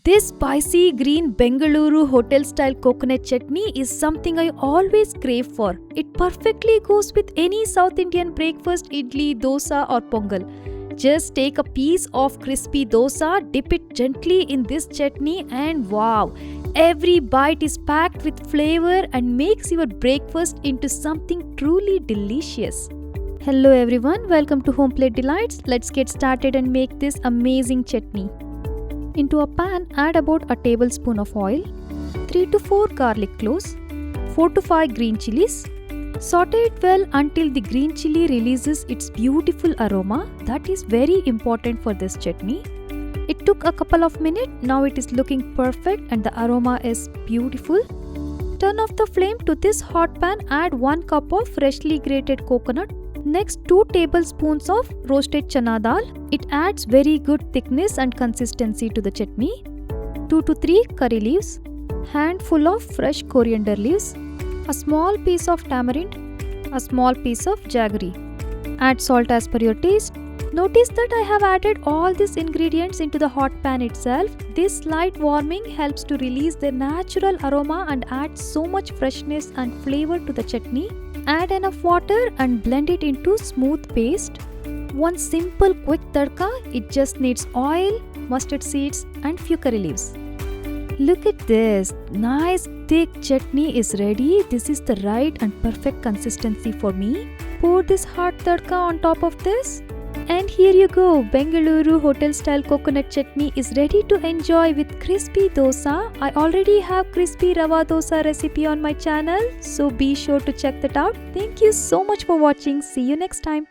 This spicy green Bengaluru hotel style coconut chutney is something I always crave for. It perfectly goes with any South Indian breakfast, idli, dosa or pongal. Just take a piece of crispy dosa, dip it gently in this chutney and wow, every bite is packed with flavor and makes your breakfast into something truly delicious. Hello everyone, welcome to HomePlateDelights. Let's get started and make this amazing chutney. Into a pan, add about a tablespoon of oil, 3 to 4 garlic cloves, 4 to 5 green chilies. Saute it well until the green chili releases its beautiful aroma. That is very important for this chutney. It took a couple of minutes. Now it is looking perfect and the aroma is beautiful. Turn off the flame. To this hot pan, add 1 cup of freshly grated coconut. Next, 2 tablespoons of roasted chana dal. It adds very good thickness and consistency to the chutney. 2 to 3 curry leaves. Handful of fresh coriander leaves. A small piece of tamarind. A small piece of jaggery. Add salt as per your taste. Notice that I have added all these ingredients into the hot pan itself. This slight warming helps to release the natural aroma and adds so much freshness and flavor to the chutney. Add enough water and blend it into smooth paste. One simple quick tadka, it just needs oil, mustard seeds and few curry leaves. Look at this, nice thick chutney is ready. This is the right and perfect consistency for me. Pour this hot tadka on top of this. And here you go, Bengaluru hotel style coconut chutney is ready to enjoy with crispy dosa. I already have crispy rava dosa recipe on my channel, so be sure to check that out. Thank you so much for watching. See you next time.